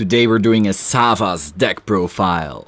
Today we're doing a Thavas deck profile.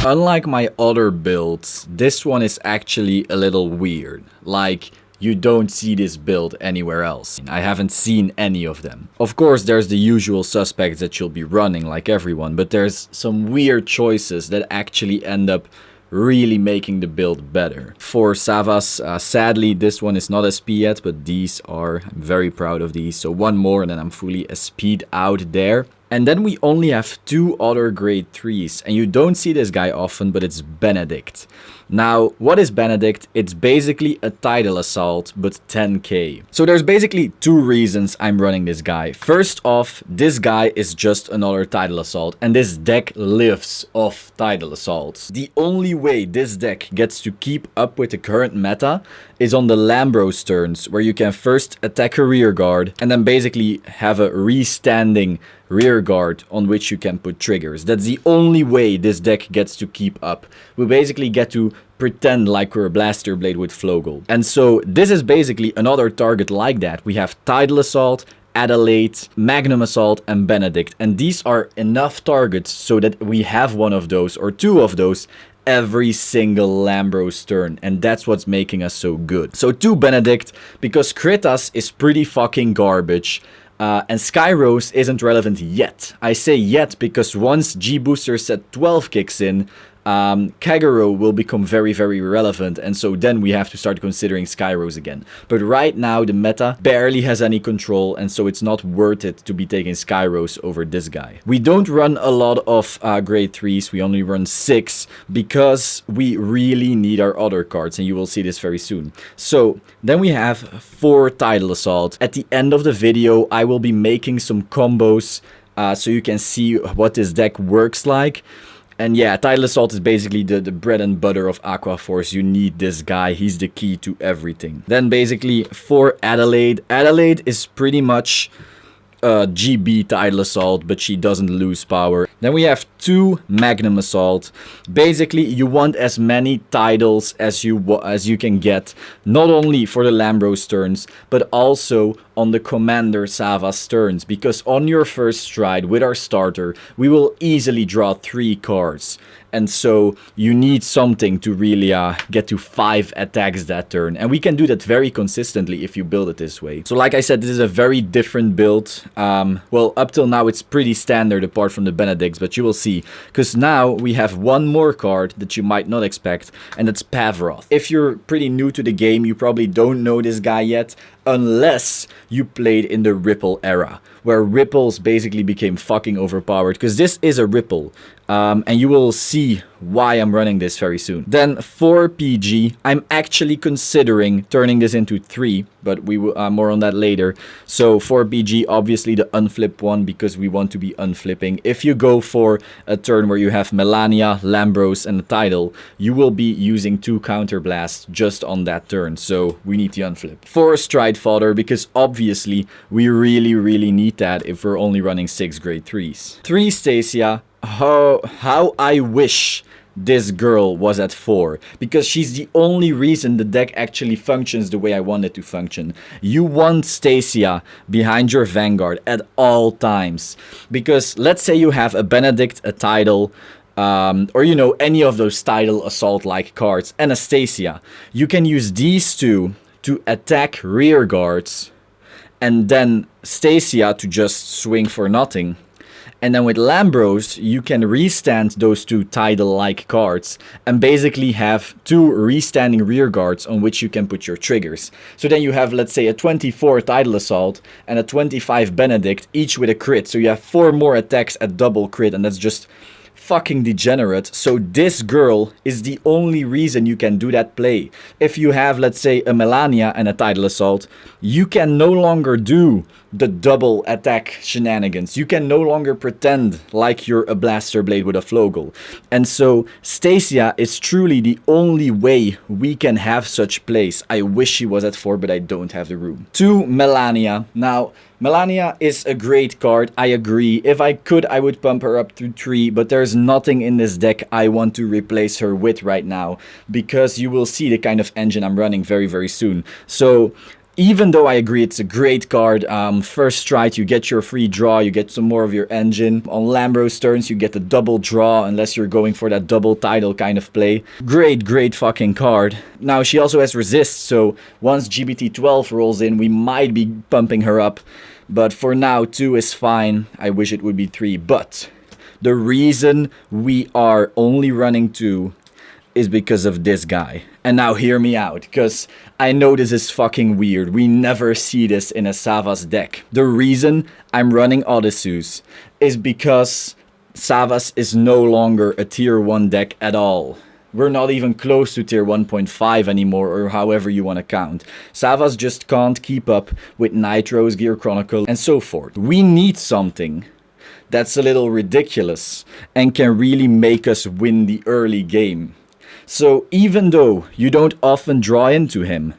Unlike my other builds, this one is actually a little weird. Like, you don't see this build anywhere else. I haven't seen any of them. Of course, there's the usual suspects that you'll be running like everyone, but there's some weird choices that actually end up really making the build better. For Thavas, sadly this one is not SP yet, but these are, I'm very proud of these. So one more and then I'm fully SP'd out there. And then we only have two other grade 3s, and you don't see this guy often, but it's Benedict. Now, what is Benedict? It's basically a Tidal Assault, but 10k. So there's basically two reasons I'm running this guy. First off, this guy is just another Tidal Assault, and this deck lives off Tidal Assaults. The only way this deck gets to keep up with the current meta is on the Lambros turns, where you can first attack a rear guard, and then basically have a restanding rear guard on which you can put triggers. That's the only way this deck gets to keep up. We basically get to pretend like we're a Blaster Blade with Flogel. And so this is basically another target like that. We have Tidal Assault, Adelaide, Magnum Assault, and Benedict. And these are enough targets so that we have one of those or two of those every single Lambros turn, and that's what's making us so good. So to Benedict, because Kritas is pretty fucking garbage, and Skyrose isn't relevant yet. I say yet because once G-Booster set 12 kicks in, Kagero will become very, very relevant, and so then we have to start considering Skyrose again. But right now the meta barely has any control, and so it's not worth it to be taking Skyrose over this guy. We don't run a lot of grade 3s, we only run 6 because we really need our other cards, and you will see this very soon. So then we have 4 Tidal Assault. At the end of the video I will be making some combos so you can see what this deck works like. And yeah, Tidal Assault is basically the bread and butter of Aqua Force. You need this guy. He's the key to everything. Then basically for Adelaide. Adelaide is pretty much GB Tidal Assault, but she doesn't lose power. Then we have 2 Magnum Assault. Basically, you want as many titles as you can get, not only for the Lambros turns, but also on the Commander Thavas turns, because on your first stride with our starter, we will easily draw 3 cards. And so you need something to really get to 5 attacks that turn. And we can do that very consistently if you build it this way. So like I said, this is a very different build. Well, up till now it's pretty standard apart from the Benedicts, but you will see. Because now we have one more card that you might not expect, and that's Pavroth. If you're pretty new to the game, you probably don't know this guy yet, unless you played in the Ripple era, where Ripples basically became fucking overpowered, because this is a Ripple. And you will see why I'm running this very soon. Then for PG, I'm actually considering turning this into 3, but we will more on that later. So for PG, obviously the unflip one, because we want to be unflipping. If you go for a turn where you have Melania, Lambros, and a Tidal, you will be using 2 counterblasts just on that turn. So we need the unflip. For a Stride Fodder, because obviously we really need that if we're only running 6 grade 3s. 3 Stacia. How I wish this girl was at 4, because she's the only reason the deck actually functions the way I want it to function. You want Stacia behind your Vanguard at all times, because let's say you have a Benedict, a Tidal, or you know, any of those Tidal Assault like cards, and a Stacia. You can use these two to attack rear guards, and then Stacia to just swing for nothing. And then with Lambros, you can restand those 2 Tidal-like cards and basically have 2 restanding rear guards on which you can put your triggers. So then you have, let's say, a 24 Tidal Assault and a 25 Benedict, each with a crit. So you have 4 more attacks at double crit, and that's just fucking degenerate. So this girl is the only reason you can do that play. If you have, let's say, a Melania and a Tidal Assault, you can no longer do the double attack shenanigans. You can no longer pretend like you're a Blaster Blade with a Flogel. And so Stacia is truly the only way we can have such plays. I wish she was at 4, but I don't have the room. 2 Melania. Now, Melania is a great card, I agree. If I could, I would pump her up to 3, but there's nothing in this deck I want to replace her with right now, because you will see the kind of engine I'm running very soon. So Even though I agree it's a great card, first strike you get your free draw, you get some more of your engine. On Lambros turns you get the double draw unless you're going for that double title kind of play. Great fucking card. Now she also has resist, so once GBT12 rolls in we might be pumping her up. But for now 2 is fine, I wish it would be 3. But the reason we are only running 2 is because of this guy. And now hear me out, because I know this is fucking weird. We never see this in a Thavas deck. The reason I'm running Odysseus is because Thavas is no longer a tier 1 deck at all. We're not even close to tier 1.5 anymore, or however you want to count. Thavas just can't keep up with Nitros, Gear Chronicle, and so forth. We need something that's a little ridiculous and can really make us win the early game. So even though you don't often draw into him,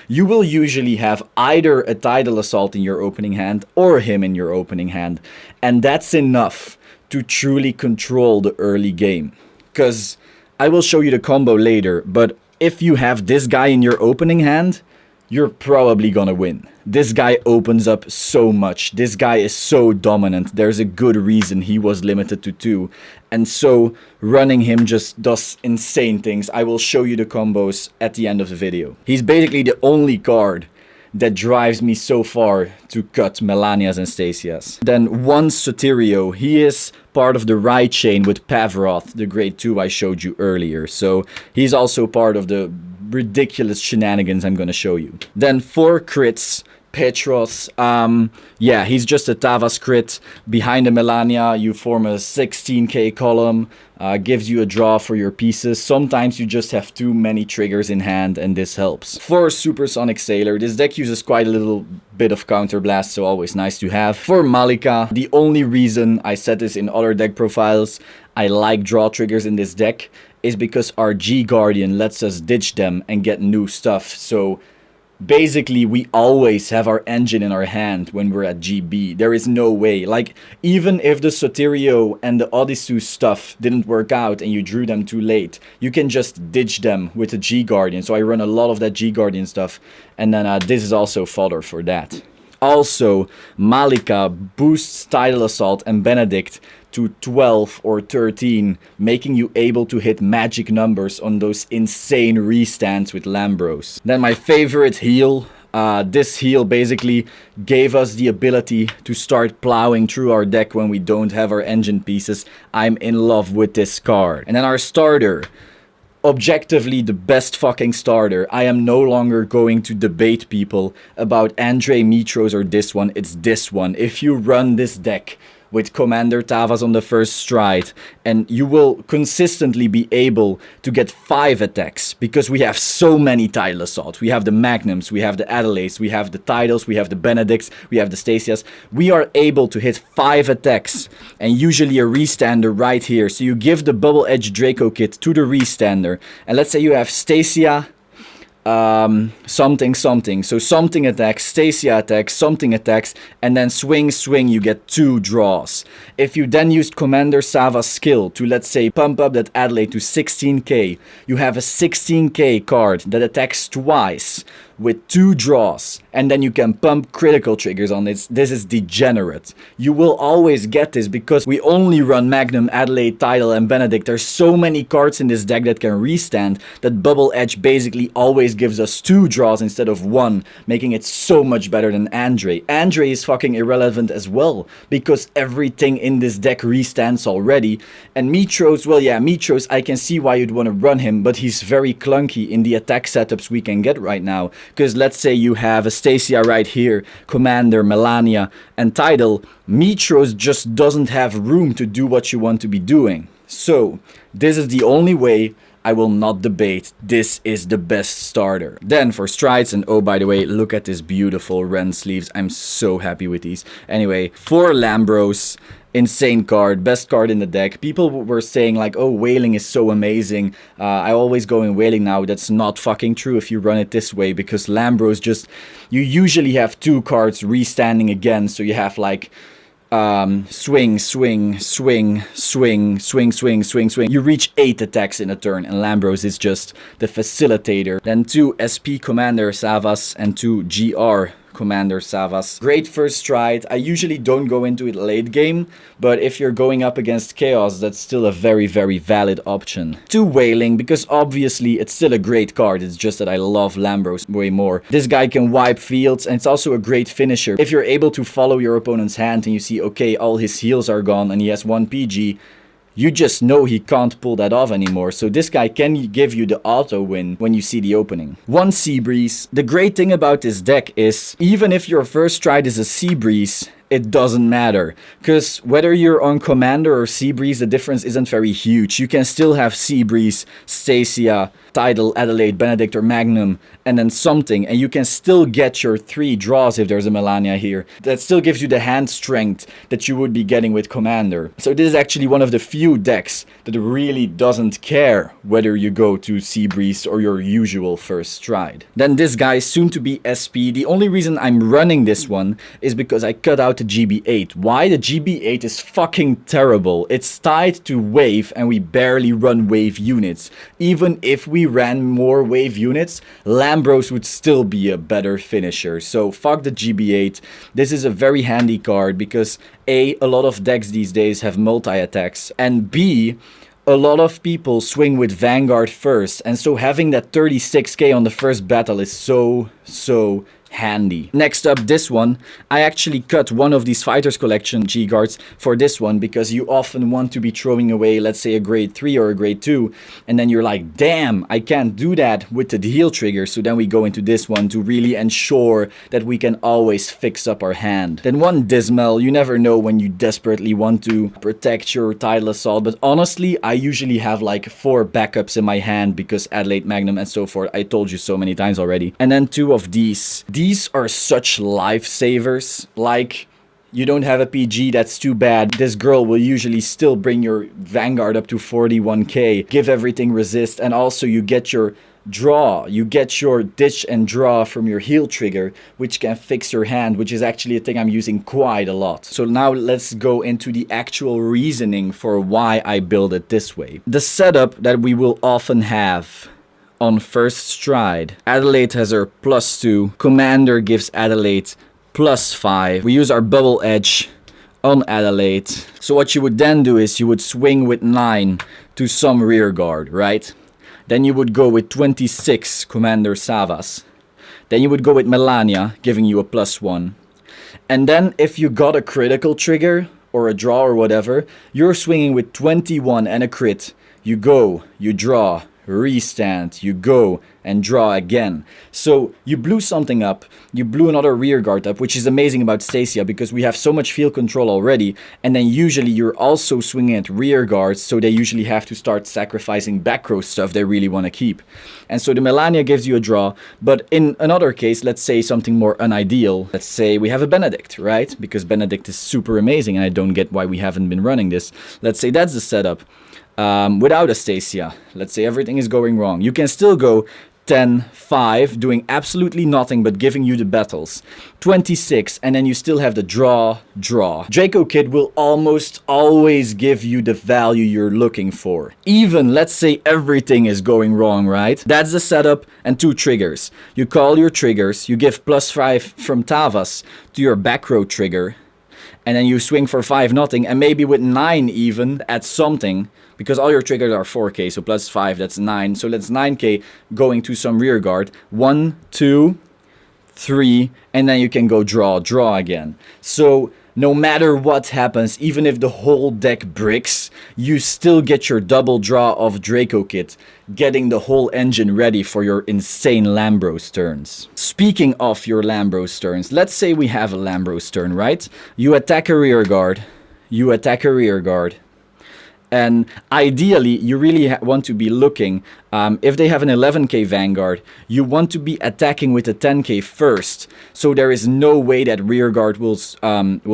you will usually have either a Tidal Assault in your opening hand or him in your opening hand. And that's enough to truly control the early game. Because I will show you the combo later, but if you have this guy in your opening hand, you're probably gonna win. This guy opens up so much. This guy is so dominant. There's a good reason he was limited to 2. And so running him just does insane things. I will show you the combos at the end of the video. He's basically the only card that drives me so far to cut Melanias and Stasias. Then one Soterio, he is part of the right chain with Pavroth, the grade 2 I showed you earlier. So he's also part of the ridiculous shenanigans I'm gonna show you. Then 4 crits. Petros, yeah, he's just a Thavas crit. Behind the Melania, you form a 16k column, gives you a draw for your pieces. Sometimes you just have too many triggers in hand, and this helps. For Supersonic Sailor, this deck uses quite a little bit of counterblast, so always nice to have. For Malika, the only reason I set this in other deck profiles, I like draw triggers in this deck, is because our G Guardian lets us ditch them and get new stuff. So basically, we always have our engine in our hand when we're at GB. There is no way. Like, even if the Soterio and the Odysseus stuff didn't work out and you drew them too late, you can just ditch them with a G Guardian. So I run a lot of that G Guardian stuff. And then this is also fodder for that. Also, Malika boosts Tidal Assault and Benedict to 12 or 13, making you able to hit magic numbers on those insane restands with Lambros. Then my favorite heal. This heal basically gave us the ability to start plowing through our deck when we don't have our engine pieces. I'm in love with this card. And then our starter. Objectively the best fucking starter. I am no longer going to debate people about Andre, Mitros, or this one. It's this one. If you run this deck with Commander Thavas on the first stride, and you will consistently be able to get 5 attacks, because we have so many Tidal Assault. We have the Magnums, we have the Adelaides, we have the Tidals, we have the Benedicts, we have the Stasias. We are able to hit 5 attacks, and usually a restander right here. So you give the Bubble Edge Draco kit to the restander, and let's say you have Stasia, something. So something attacks, Stasia attacks, something attacks, and then swing, you get 2 draws. If you then used Commander Sava's skill to, let's say, pump up that Adelaide to 16k, you have a 16k card that attacks twice with 2 draws, and then you can pump critical triggers on it. This is degenerate. You will always get this because we only run Magnum, Adelaide, Tidal, and Benedict. There's so many cards in this deck that can restand that Bubble Edge basically always gives us 2 draws instead of 1, making it so much better than Andre. Andre is fucking irrelevant as well because everything in this deck restands already. And Mitros, well yeah, Mitros, I can see why you'd want to run him, but he's very clunky in the attack setups we can get right now. Because let's say you have a Stasia right here, Commander, Melania, and Tidal. Mitros just doesn't have room to do what you want to be doing. So, this is the only way. I will not debate. This is the best starter. Then for strides, and oh by the way, look at this beautiful Ren sleeves. I'm so happy with these. Anyway, for Lambros, insane card, best card in the deck. People were saying like, oh, Wailing is so amazing. I always go in Wailing now. That's not fucking true if you run it this way, because Lambros just, you usually have 2 cards restanding again, so you have like swing, swing, swing, swing, swing, swing, swing, swing. You reach 8 attacks in a turn, and Lambros is just the facilitator. Then 2 SP Commander Thavas and 2 GR Commander Thavas. Great first stride. I usually don't go into it late game, but if you're going up against Chaos, that's still a very, very valid option. 2 Wailing, because obviously it's still a great card, it's just that I love Lambros way more. This guy can wipe fields, and it's also a great finisher. If you're able to follow your opponent's hand and you see, okay, all his heals are gone and he has 1 PG, you just know he can't pull that off anymore. So this guy can give you the auto win when you see the opening. 1 Sea Breeze. The great thing about this deck is, even if your first stride is a Sea Breeze, it doesn't matter, because whether you're on Commander or Sea Breeze, the difference isn't very huge. You can still have Sea Breeze, Stacia, Tidal, Adelaide, Benedict, or Magnum, and then something, and you can still get your 3 draws if there's a Melania here. That still gives you the hand strength that you would be getting with Commander. So this is actually one of the few decks that really doesn't care whether you go to Sea Breeze or your usual first stride. Then this guy, soon to be SP. The only reason I'm running this one is because I cut out the GB8. Why? The GB8 is fucking terrible. It's tied to wave and we barely run wave units. Even if we ran more wave units, Lambros would still be a better finisher. So fuck the GB8. This is a very handy card because A, a lot of decks these days have multi-attacks, and B, a lot of people swing with Vanguard first, and so having that 36k on the first battle is so handy. Next up, this one. I actually cut one of these Fighters Collection G-Guards for this one because you often want to be throwing away, let's say, a grade 3 or a grade 2, and then you're like, damn, I can't do that with the heal trigger, so then we go into this one to really ensure that we can always fix up our hand. Then 1 Dismal. You never know when you desperately want to protect your Tidal Assault, but honestly, I usually have like 4 backups in my hand because Adelaide, Magnum, and so forth. I told you so many times already. And then 2 of these. These are such lifesavers. Like, you don't have a PG, that's too bad. This girl will usually still bring your Vanguard up to 41k, give everything resist, and also you get your draw. You get your ditch and draw from your heal trigger, which can fix your hand, which is actually a thing I'm using quite a lot. So now let's go into the actual reasoning for why I build it this way. The setup that we will often have on first stride. Adelaide has her +2. Commander gives Adelaide +5. We use our bubble edge on Adelaide. So what you would then do is you would swing with 9 to some rear guard, right? Then you would go with 26 Commander Thavas. Then you would go with Melania, giving you a +1. And then if you got a critical trigger or a draw or whatever, you're swinging with 21 and a crit. You go, you draw, restand, you go and draw again. So you blew something up, you blew another rear guard up, which is amazing about Stacia because we have so much field control already, and then usually you're also swinging at rear guards, so they usually have to start sacrificing back row stuff they really want to keep. And so the Melania gives you a draw, but in another case, let's say something more unideal, let's say we have a Benedict, right? Because Benedict is super amazing and I don't get why we haven't been running this. Let's say that's the setup. Without a Stacia, let's say everything is going wrong, you can still go 10-5, doing absolutely nothing but giving you the battles. 26, and then you still have the draw. Draco Kid will almost always give you the value you're looking for. Even, let's say everything is going wrong, right? That's the setup and 2 triggers. You call your triggers, you give +5 from Thavas to your back row trigger, and then you swing for 5-0, and maybe with 9 even, at something, because all your triggers are 4k, so +5, that's 9, so that's 9k going to some rear guard. 1, 2, 3, and then you can go draw again. So no matter what happens, even if the whole deck bricks, you still get your double draw of Draco Kit, getting the whole engine ready for your insane Lambros turns. Speaking of your Lambros turns, let's say we have a Lambros turn, right? You attack a rear guard, and ideally you really want to be looking, if they have an 11k Vanguard, you want to be attacking with a 10k first, so there is no way that rear guard will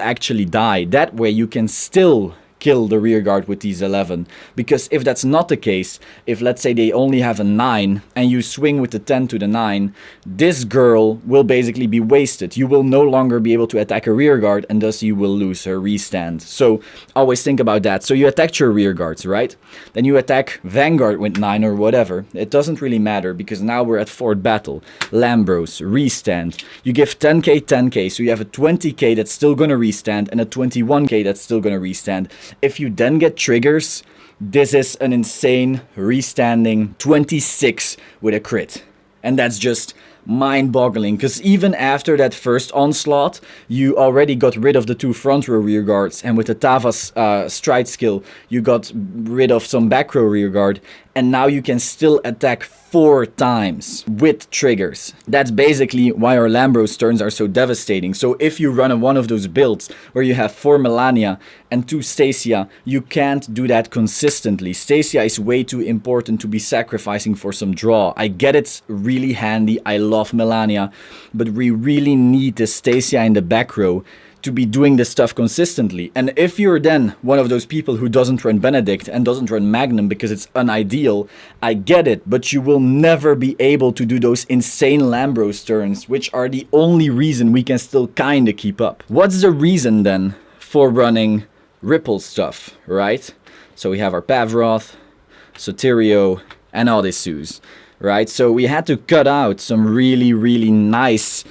actually die. That way you can still kill the rearguard with these 11. Because if that's not the case, if let's say they only have a 9 and you swing with the 10 to the 9, this girl will basically be wasted. You will no longer be able to attack a rearguard, and thus you will lose her restand. So always think about that. So you attacked your rearguards, right? Then you attack Vanguard with 9 or whatever. It doesn't really matter because now we're at 4th battle. Lambros, restand. You give 10k, 10k, so you have a 20k that's still gonna restand and a 21k that's still gonna restand. If you then get triggers, this is an insane restanding 26 with a crit. And that's just mind-boggling, because even after that first onslaught, you already got rid of the 2 front row rear guards, and with the Thavas stride skill, you got rid of some back row rear guard, and now you can still attack 4 times with triggers. That's basically why our Lambros turns are so devastating. So if you run one of those builds where you have 4 Melania and 2 Stacia, you can't do that consistently. Stacia is way too important to be sacrificing for some draw. I get it's really handy, I love Melania, but we really need the Stacia in the back row to be doing this stuff consistently. And if you're then one of those people who doesn't run Benedict and doesn't run Magnum because it's unideal, I get it, but you will never be able to do those insane Lambros turns, which are the only reason we can still kinda keep up. What's the reason then for running Ripple stuff, right? So we have our Pavroth, Soterio, and Odysseus, right? So we had to cut out some really nice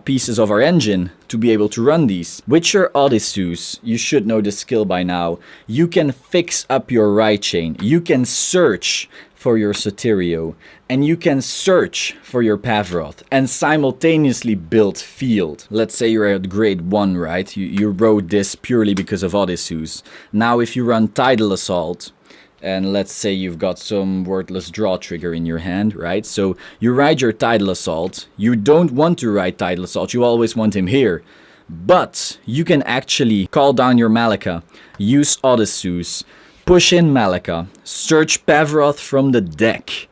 pieces of our engine to be able to run these. With your Odysseus, you should know the skill by now, you can fix up your right chain, you can search for your Soterio, and you can search for your Pavroth, and simultaneously build field. Let's say you're at grade 1, right? You rode this purely because of Odysseus. Now if you run Tidal Assault, and let's say you've got some wordless draw trigger in your hand, right? So you ride your Tidal Assault. You don't want to ride Tidal Assault, you always want him here. But you can actually call down your Malika, use Odysseus, push in Malika, search Pavroth from the deck,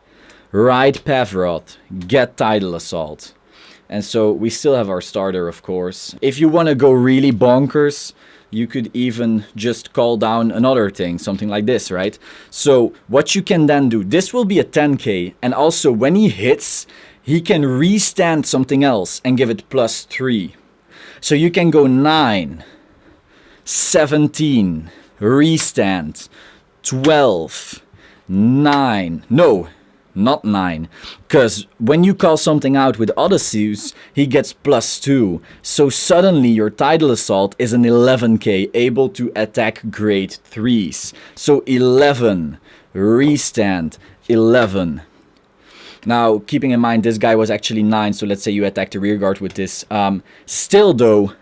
ride Pavroth, get Tidal Assault. And so we still have our starter, of course. If you want to go really bonkers, you could even just call down another thing, something like this, right? So what you can then do, this will be a 10k, and also when he hits, he can restand something else and give it +3. So you can go 9, 17, restand, 12, 9, no, not 9, because when you call something out with Odysseus, he gets +2, so suddenly your Tidal Assault is an 11k, able to attack grade 3s, so 11, restand, 11. Now, keeping in mind this guy was actually 9, so let's say you attack the rearguard with this, still though,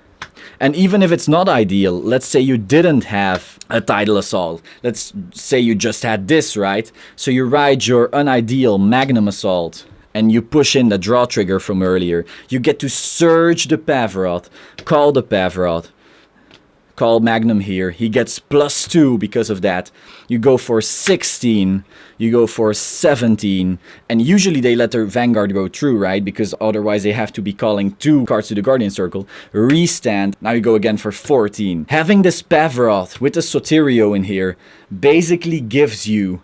and even if it's not ideal, let's say you didn't have a Tidal Assault. Let's say you just had this, right? So you ride your unideal Magnum Assault and you push in the draw trigger from earlier. You get to surge the Pavroth, call the Pavroth, call Magnum here. He gets +2 because of that. You go for 16, you go for 17, and usually they let their Vanguard go through, right? Because otherwise they have to be calling 2 cards to the Guardian Circle. Restand, now you go again for 14. Having this Pavroth with the Soterio in here basically gives you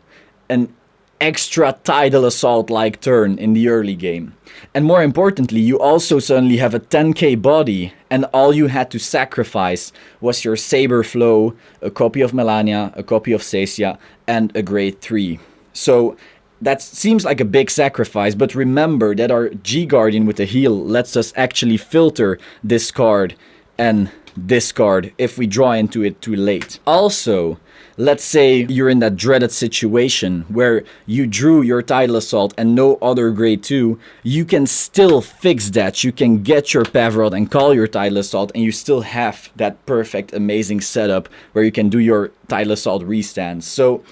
an extra Tidal Assault-like turn in the early game. And more importantly, you also suddenly have a 10k body, and all you had to sacrifice was your Saber Flow, a copy of Melania, a copy of Stacia, and a grade 3. So that seems like a big sacrifice, but remember that our G-Guardian with the heal lets us actually filter this card and this card if we draw into it too late. Also, let's say you're in that dreaded situation where you drew your Tidal Assault and no other grade 2, you can still fix that. You can get your Pavroth and call your Tidal Assault, and you still have that perfect, amazing setup where you can do your Tidal Assault restands. So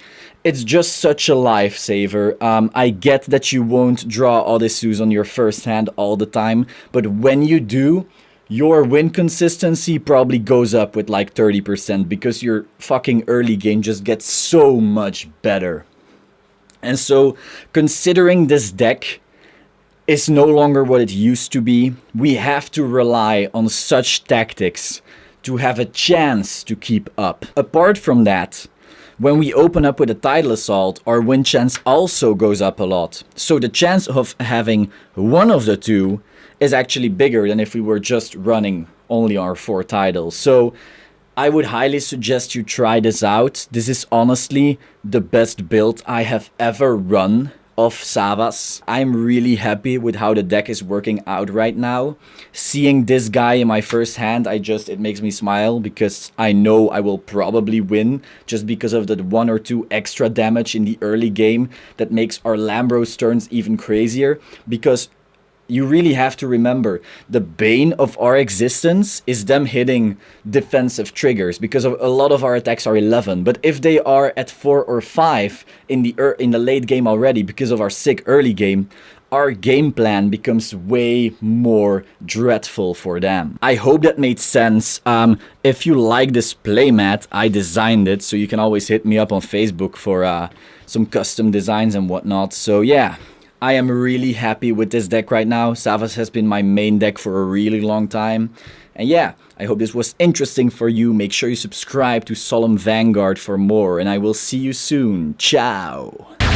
it's just such a lifesaver. I get that you won't draw Odysseus on your first hand all the time, but when you do, your win consistency probably goes up with like 30% because your fucking early game just gets so much better. And so, considering this deck is no longer what it used to be, we have to rely on such tactics to have a chance to keep up. Apart from that, when we open up with a Tidal Assault, our win chance also goes up a lot. So the chance of having one of the two is actually bigger than if we were just running only our 4 titles. So I would highly suggest you try this out. This is honestly the best build I have ever run of Thavas. I'm really happy with how the deck is working out right now. Seeing this guy in my first hand, it makes me smile because I know I will probably win just because of the 1 or 2 extra damage in the early game that makes our Lambros turns even crazier. Because you really have to remember, the bane of our existence is them hitting defensive triggers, because a lot of our attacks are 11. But if they are at 4 or 5 in the late game already, because of our sick early game, our game plan becomes way more dreadful for them. I hope that made sense. If you like this playmat, I designed it, so you can always hit me up on Facebook for some custom designs and whatnot. So yeah, I am really happy with this deck right now. Thavas has been my main deck for a really long time. And yeah, I hope this was interesting for you. Make sure you subscribe to Solemn Vanguard for more, and I will see you soon. Ciao!